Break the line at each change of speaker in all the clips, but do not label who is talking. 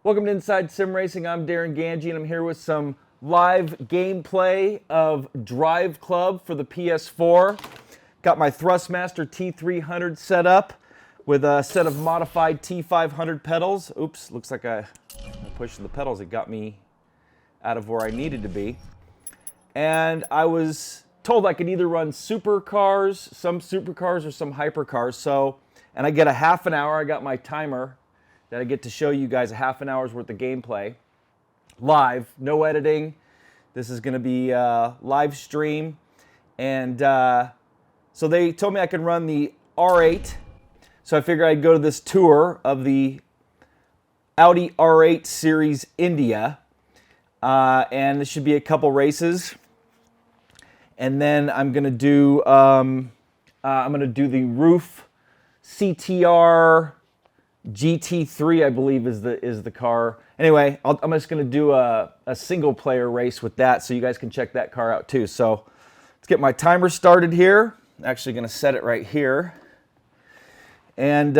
Welcome to Inside Sim Racing. I'm Darren Ganji, and I'm here with some live gameplay of DriveClub for the PS4. Got my Thrustmaster T300 set up with a set of modified T500 pedals. Oops, looks like I pushed the pedals. It got me out of where I needed to be. And I was told I could either run supercars, some supercars, or some hypercars. And I get a half an hour. I got my timer that I get to show you guys a half an hour's worth of gameplay. Live, no editing. This is gonna be live stream. And so they told me I could run the R8. So I figured I'd go to this tour of the Audi R8 Series India. And there should be a couple races. And then I'm gonna do the Ruf CTR3 GT3, I believe, is the car. Anyway, I'm just going to do a single player race with that, so you guys can check that car out too. So let's get my timer started here. I'm actually going to set it right here and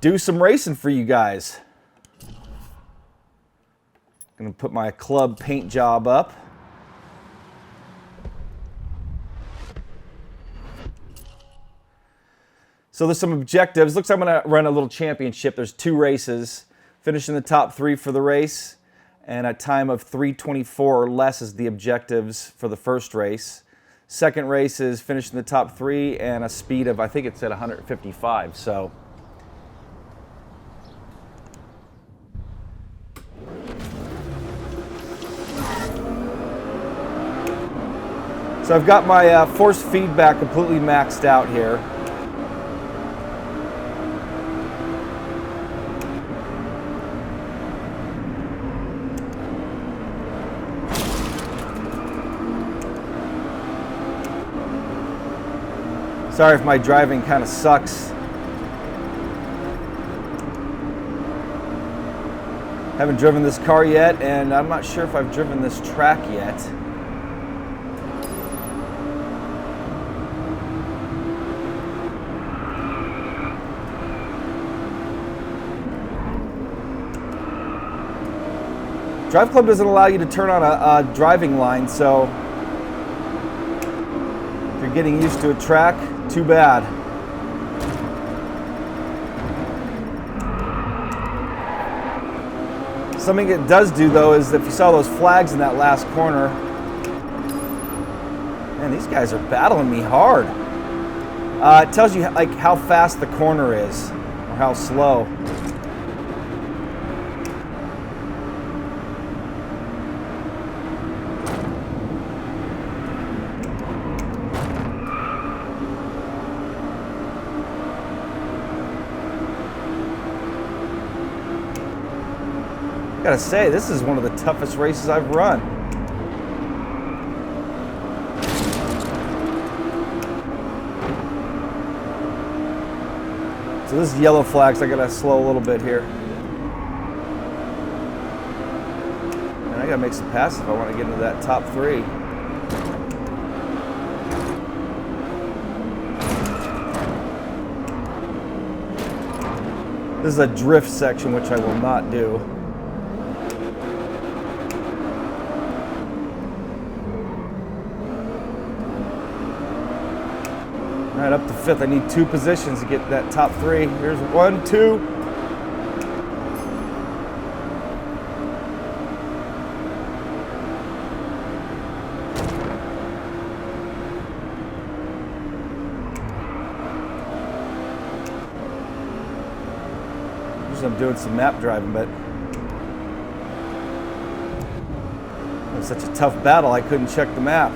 do some racing for you guys. Going to put my club paint job up. So there's some objectives. Looks like I'm going to run a little championship. There's 2 races. Finish in the top 3 for the race, and a time of 3:24 or less is the objectives for the first race. Second race is finish in the top 3 and a speed of, I think it's at 155. So I've got my force feedback completely maxed out here. Sorry if my driving kind of sucks. Haven't driven this car yet, and I'm not sure if I've driven this track yet. DriveClub doesn't allow you to turn on a driving line, so if you're getting used to a track, too bad. Something it does do, though, is if you saw those flags in that last corner, man, these guys are battling me hard. It tells you like how fast the corner is or how slow. I gotta say, this is one of the toughest races I've run. So this is yellow flags. I gotta slow a little bit here. And I gotta make some passes if I want to get into that top 3. This is a drift section, which I will not do. All right, up to 5th. I need 2 positions to get that top 3. Here's 1, 2. Usually I'm doing some map driving, but it was such a tough battle I couldn't check the map.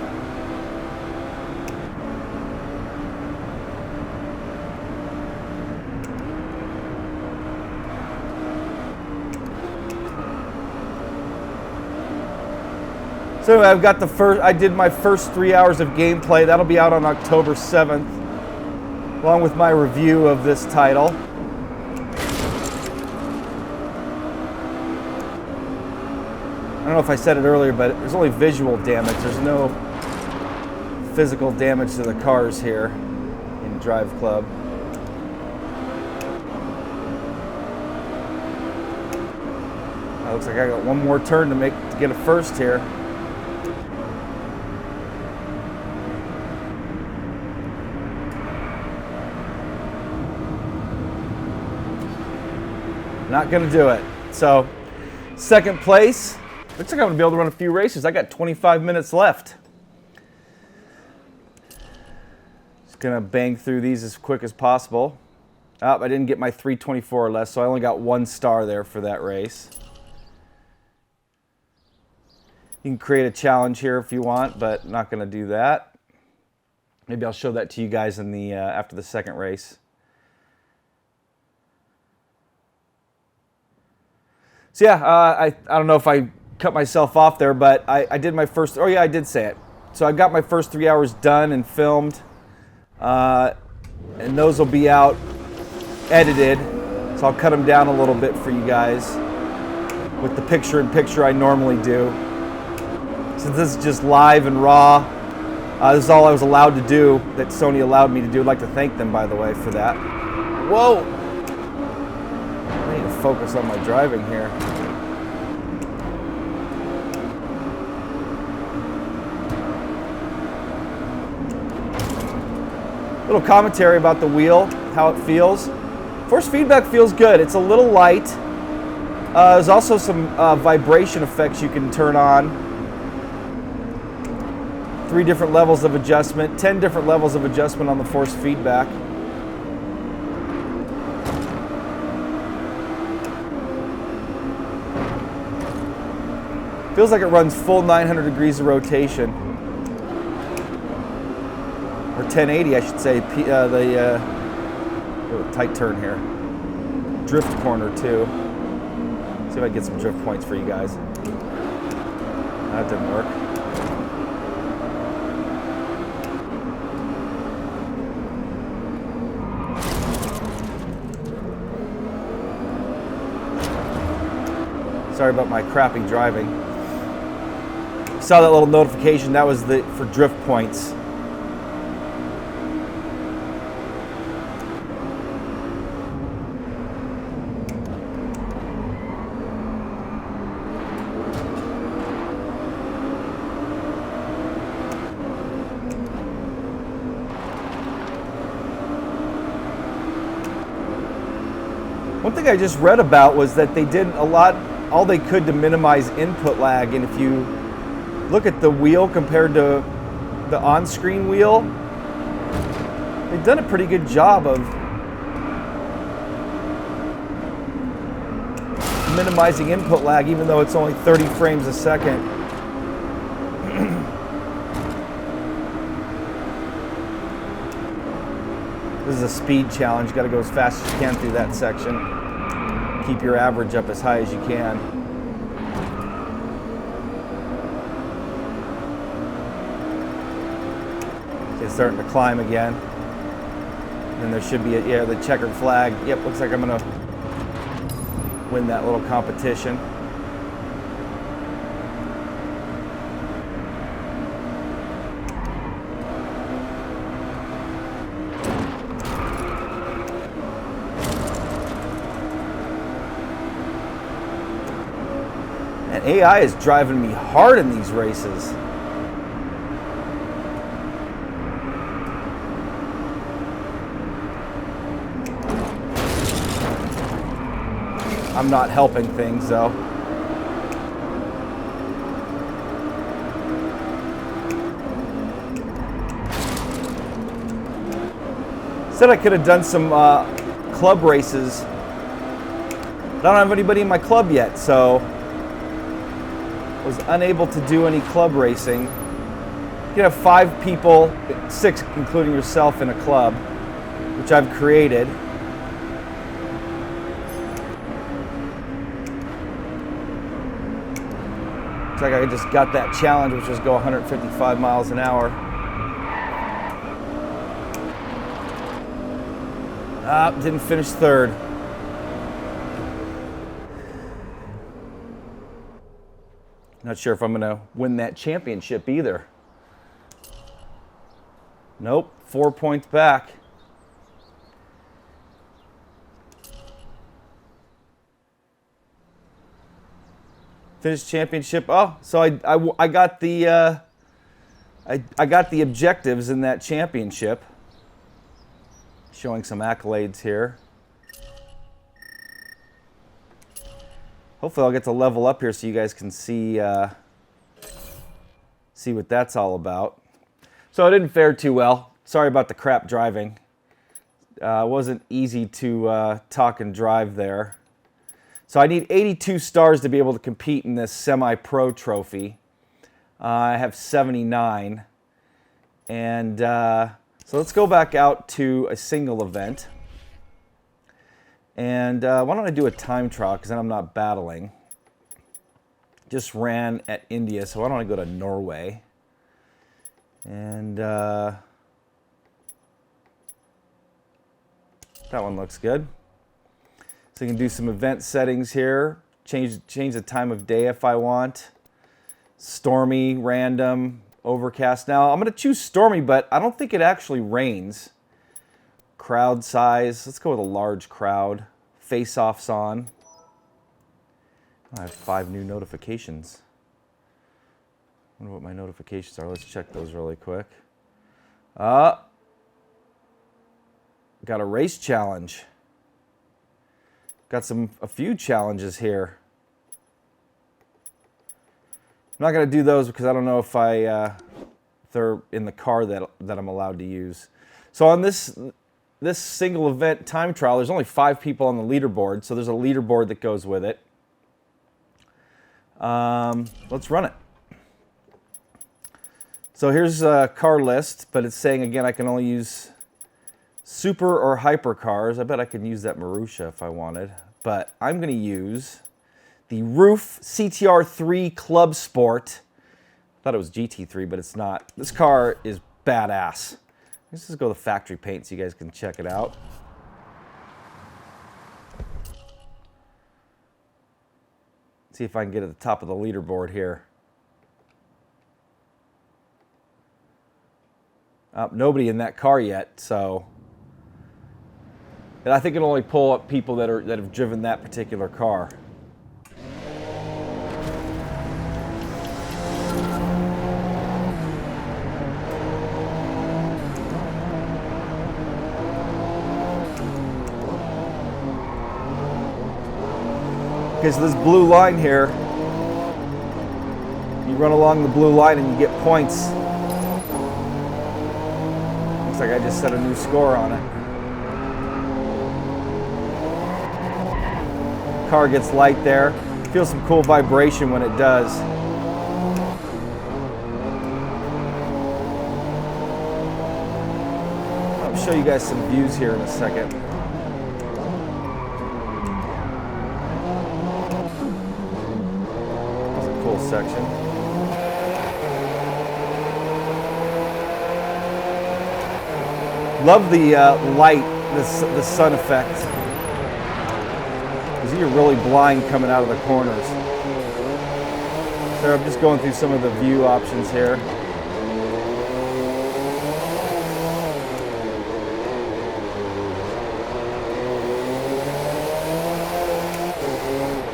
So anyway, I've got I did my first 3 hours of gameplay. That'll be out on October 7th, along with my review of this title. I don't know if I said it earlier, but there's only visual damage. There's no physical damage to the cars here in DriveClub. Looks like I got one more turn to get a first here. Not gonna do it. So, second place. Looks like I'm gonna be able to run a few races. I got 25 minutes left. Just gonna bang through these as quick as possible. Oh, I didn't get my 324 or less, so I only got 1 star there for that race. You can create a challenge here if you want, but not gonna do that. Maybe I'll show that to you guys in the after the second race. So yeah, I don't know if I cut myself off there, but I did my first, oh yeah, I did say it. So I got my first 3 hours done and filmed, and those will be out edited. So I'll cut them down a little bit for you guys with the picture-in-picture I normally do. Since this is just live and raw, this is all I was allowed to do, that Sony allowed me to do. I'd like to thank them, by the way, for that. Whoa! I need to focus on my driving here. Little commentary about the wheel, how it feels. Force feedback feels good. It's a little light. There's also some vibration effects you can turn on. 3 different levels of adjustment, 10 different levels of adjustment on the force feedback. Feels like it runs full 900 degrees of rotation. Or 1080, I should say. Tight turn here. Drift corner, too. See if I can get some drift points for you guys. That didn't work. Sorry about my crappy driving. Saw that little notification, that was for drift points. One thing I just read about was that they did all they could to minimize input lag, and if you look at the wheel compared to the on-screen wheel, they've done a pretty good job of minimizing input lag, even though it's only 30 frames a second. This is a speed challenge. You got to go as fast as you can through that section. Keep your average up as high as you can. It's starting to climb again. And there should be the checkered flag. Yep, looks like I'm gonna win that little competition. And AI is driving me hard in these races. I'm not helping things though. Said I could have done some club races. I don't have anybody in my club yet, so was unable to do any club racing. You can have 5 people, 6 including yourself, in a club, which I've created. Looks like I just got that challenge, which was go 155 miles an hour. Didn't finish 3rd. Not sure if I'm gonna win that championship either. Nope, 4 points back. Finish championship. Oh, so I got the I got the objectives in that championship. Showing some accolades here. Hopefully I'll get to level up here so you guys can see see what that's all about. So it didn't fare too well. Sorry about the crap driving. It wasn't easy to talk and drive there. So I need 82 stars to be able to compete in this semi-pro trophy. I have 79. And so let's go back out to a single event. And why don't I do a time trial, because then I'm not battling. Just ran at India, so why don't I go to Norway. And that one looks good. So you can do some event settings here. Change the time of day if I want. Stormy, random, overcast. Now I'm going to choose stormy, but I don't think it actually rains. Crowd size. Let's go with a large crowd. Face-offs on. I have 5 new notifications. I wonder what my notifications are. Let's check those really quick. Got a race challenge. Got a few challenges here. I'm not going to do those because I don't know if they're in the car that I'm allowed to use. So on this single event time trial, there's only 5 people on the leaderboard, so there's a leaderboard that goes with it. Let's run it. So here's a car list, but it's saying again I can only use super or hyper cars. I bet I could use that Marussia if I wanted, but I'm going to use the Ruf CTR3 Club Sport. I thought it was GT3, but it's not. This car is badass. Let's just go to the factory paint so you guys can check it out. See if I can get at the top of the leaderboard here. Nobody in that car yet, so. And I think it'll only pull up people that have driven that particular car. Okay, so this blue line here, you run along the blue line and you get points. Looks like I just set a new score on it. Car gets light there. Feel some cool vibration when it does. I'll show you guys some views here in a second. Cool section. Love the light, the sun effect. Because you're really blind coming out of the corners. So I'm just going through some of the view options here.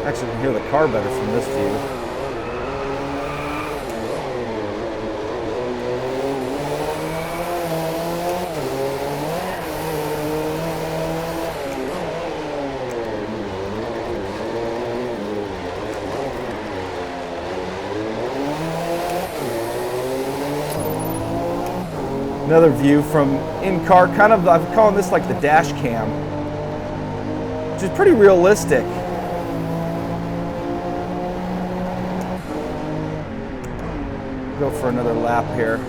Actually, you can hear the car better from this view. Another view from in-car, kind of, I'm calling this like the dash cam, which is pretty realistic. Go for another lap here.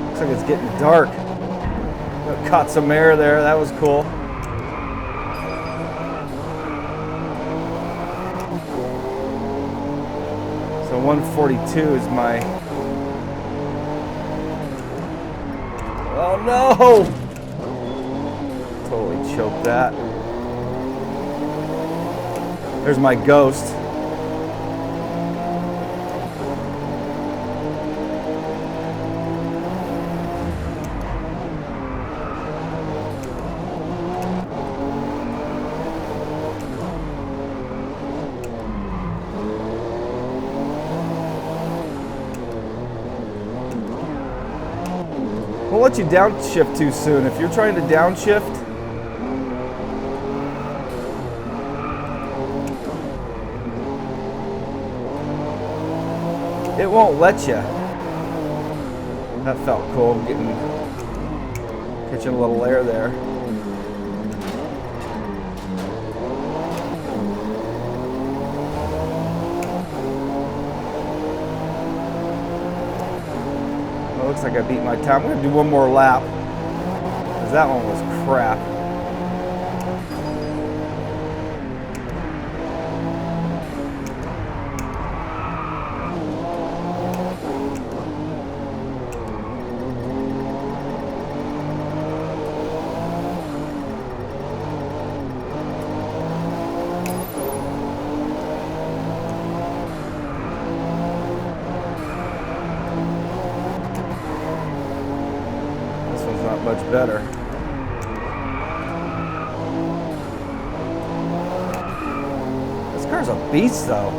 Looks like it's getting dark. Caught some air there, that was cool. So 142 is my... Oh no! Totally choked that. There's my Ghost. Won't let you downshift too soon. If you're trying to downshift, it won't let you. That felt cool, catching a little air there. Well, looks like I beat my time. I'm gonna do one more lap, because that one was crap. Not much better. This car's a beast though.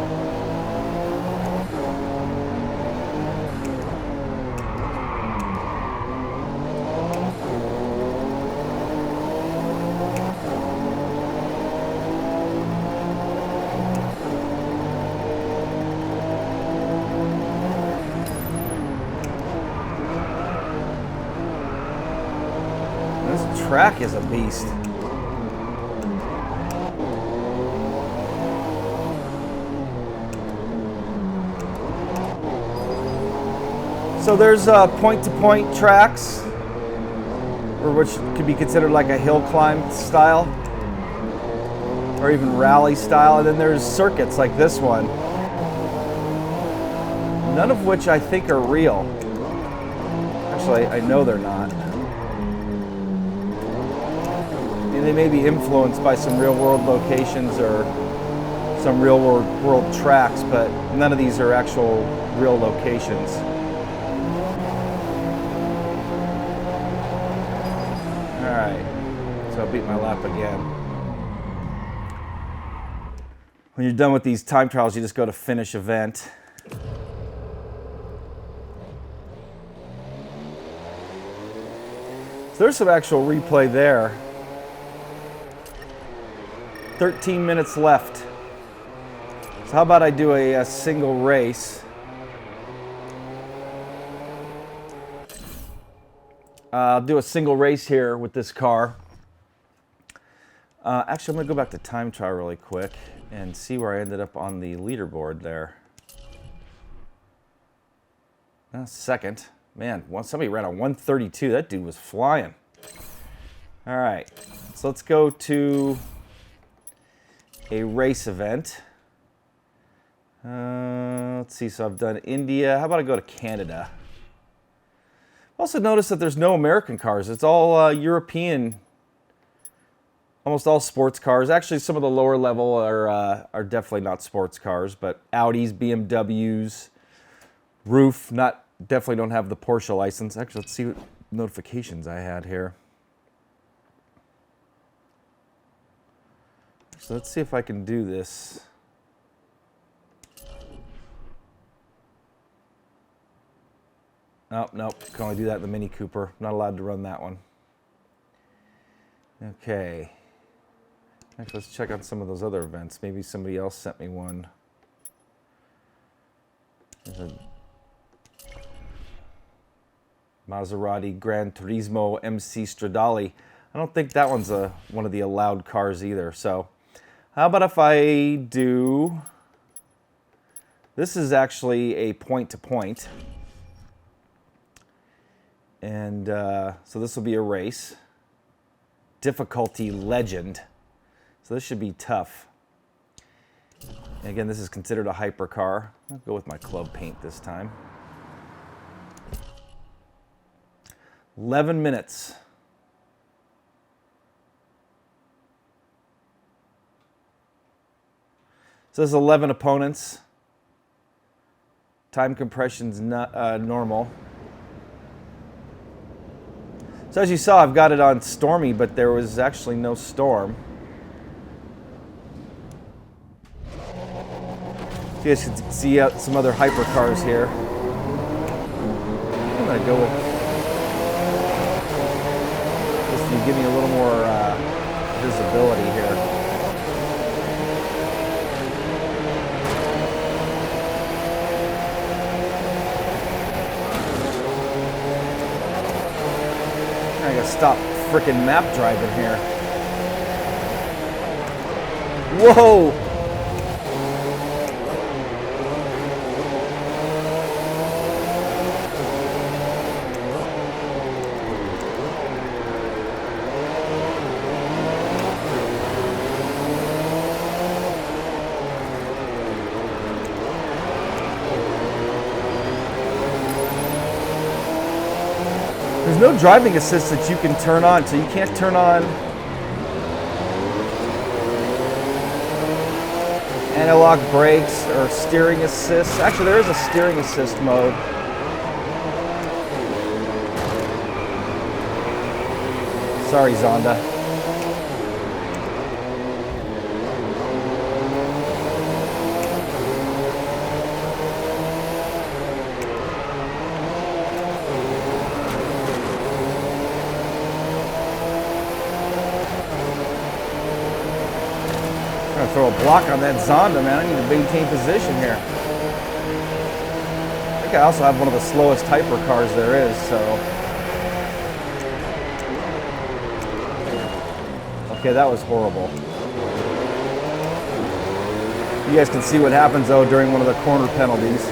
This track is a beast. So there's point-to-point tracks, or which could be considered like a hill climb style, or even rally style, and then there's circuits like this one, none of which I think are real. Actually, I know they're not. They may be influenced by some real-world locations or some real-world tracks, but none of these are actual real locations. All right, so I beat my lap again. When you're done with these time trials, you just go to finish event. So there's some actual replay there. 13 minutes left. So how about I do a single race? I'll do a single race here with this car. Actually, I'm going to go back to time trial really quick and see where I ended up on the leaderboard there. Second. Man, somebody ran a 132. That dude was flying. All right, so let's go to a race event. Let's see, so I've done India. How about I go to Canada? Also notice that there's no American cars. It's all European, almost all sports cars. Actually, some of the lower level are definitely not sports cars, but Audis, BMWs, Ruf, definitely don't have the Porsche license. Actually, let's see what notifications I had here. So let's see if I can do this. Oh, nope, can only do that in the Mini Cooper. Not allowed to run that one. Okay. Actually, let's check on some of those other events. Maybe somebody else sent me one. There's a Maserati Gran Turismo MC Stradale. I don't think that one's one of the allowed cars either. So how about if I do, this is actually a point-to-point. And so this will be a race. Difficulty Legend. So this should be tough. And again, this is considered a hypercar. I'll go with my club paint this time. 11 minutes. So there's 11 opponents. Time compression's not normal. So as you saw, I've got it on stormy, but there was actually no storm. So you guys can see some other hypercars here. I'm gonna go with just to give me a little more visibility here. I gotta stop frickin' map driving here. Whoa! There's no driving assist that you can turn on, so you can't turn on analog brakes or steering assist. Actually, there is a steering assist mode. Sorry, Zonda. I'm gonna throw a block on that Zonda, man. I need to maintain position here. I think I also have one of the slowest hypercars there is, so. Okay, that was horrible. You guys can see what happens though during one of the corner penalties.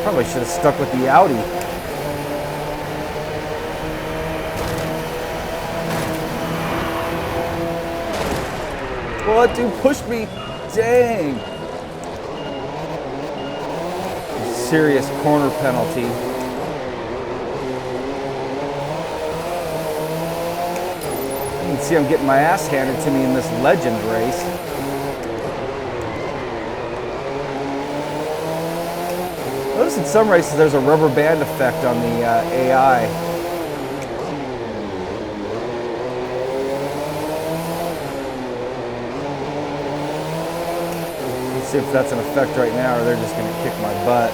Probably should have stuck with the Audi. Well, that dude pushed me. Dang. Serious corner penalty. You can see I'm getting my ass handed to me in this legend race. Notice in some races there's a rubber band effect on the AI. Let's see if that's an effect right now or they're just going to kick my butt.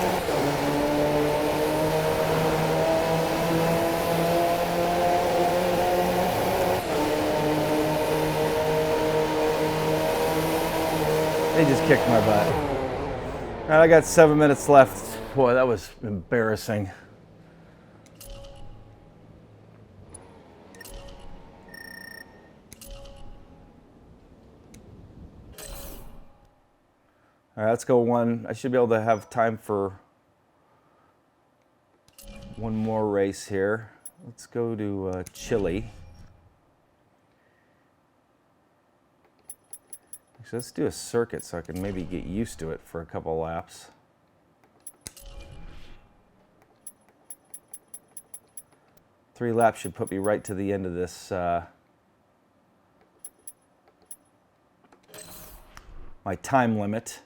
They just kicked my butt. All right, I got 7 minutes left. Boy, that was embarrassing. All right, let's go one. I should be able to have time for one more race here. Let's go to Chile. Actually, let's do a circuit so I can maybe get used to it for a couple laps. Three laps should put me right to the end of this my time limit.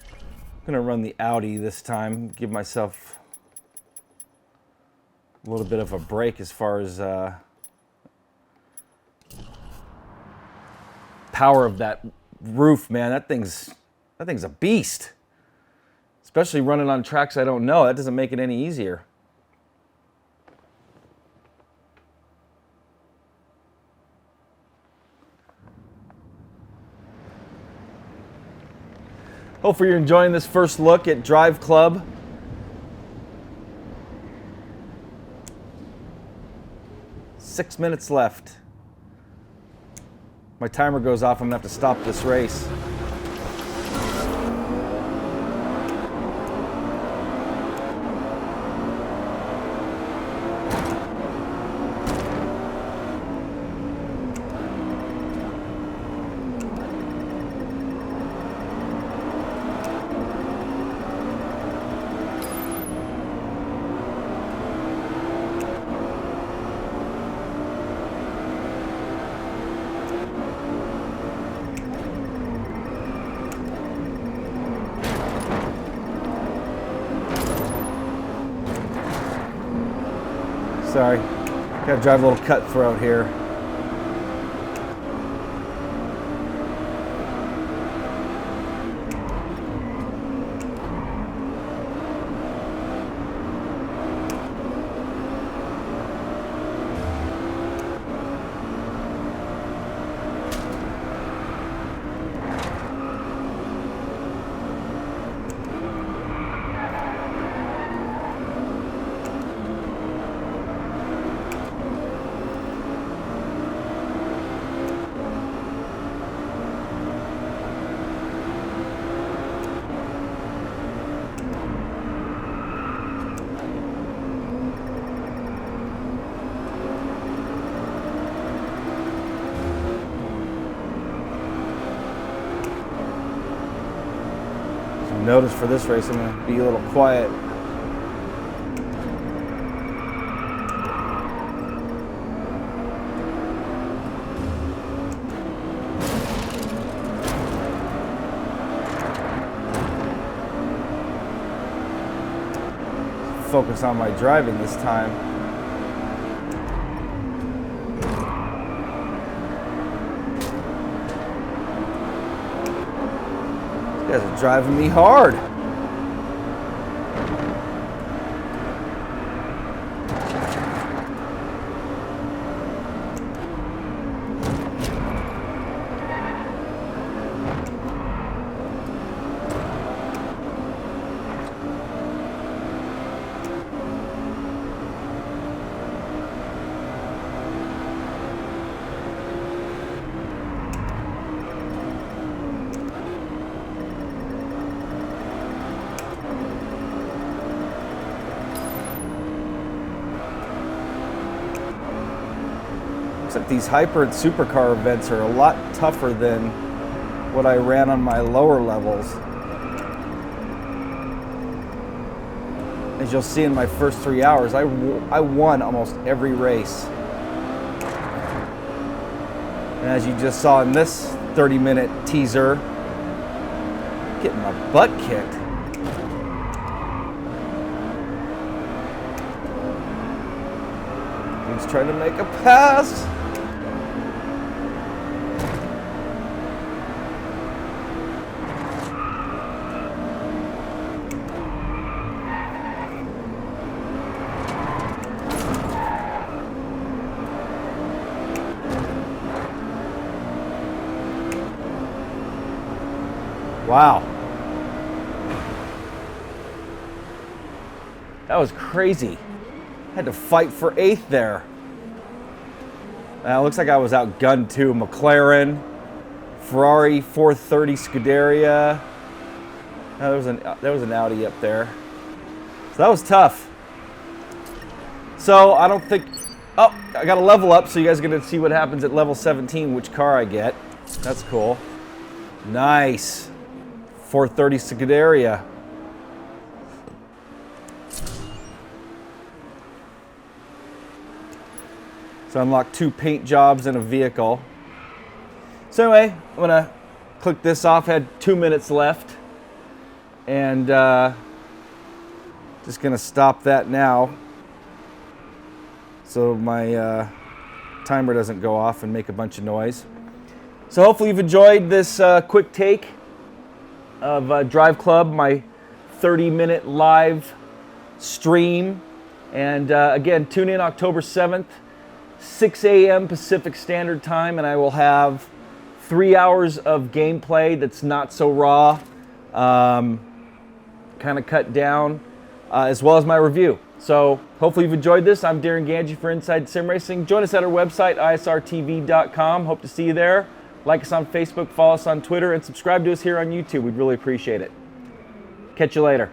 I'm gonna run the Audi this time, give myself a little bit of a break as far as power of that roof, man. That thing's a beast. Especially running on tracks I don't know. That doesn't make it any easier. Hopefully you're enjoying this first look at DriveClub. Six minutes left. My timer goes off, I'm gonna have to stop this race. Sorry, gotta drive a little cutthroat here. Notice for this race, I'm going to be a little quiet. Focus on my driving this time. You guys are driving me hard. Except these hybrid supercar events are a lot tougher than what I ran on my lower levels. As you'll see in my first 3 hours, I won almost every race. And as you just saw in this 30-minute teaser, getting my butt kicked. He's trying to make a pass. Wow. That was crazy. Had to fight for 8th there. It looks like I was outgunned too. McLaren, Ferrari 430 Scuderia. There was an Audi up there. So that was tough. So I don't think, oh, I got a level up, so you guys are gonna see what happens at level 17, which car I get. That's cool. Nice. 430 Scuderia. So unlock 2 paint jobs and a vehicle. So anyway, I'm gonna click this off. Had 2 minutes left, and just gonna stop that now, so my timer doesn't go off and make a bunch of noise. So hopefully you've enjoyed this quick take of DriveClub, my 30-minute live stream. And again, tune in October 7th, 6 a.m. Pacific Standard Time, and I will have 3 hours of gameplay that's not so raw, kind of cut down, as well as my review. So hopefully you've enjoyed this. I'm Darren Ganji for Inside Sim Racing. Join us at our website, isrtv.com. Hope to see you there. Like us on Facebook, follow us on Twitter, and subscribe to us here on YouTube. We'd really appreciate it. Catch you later.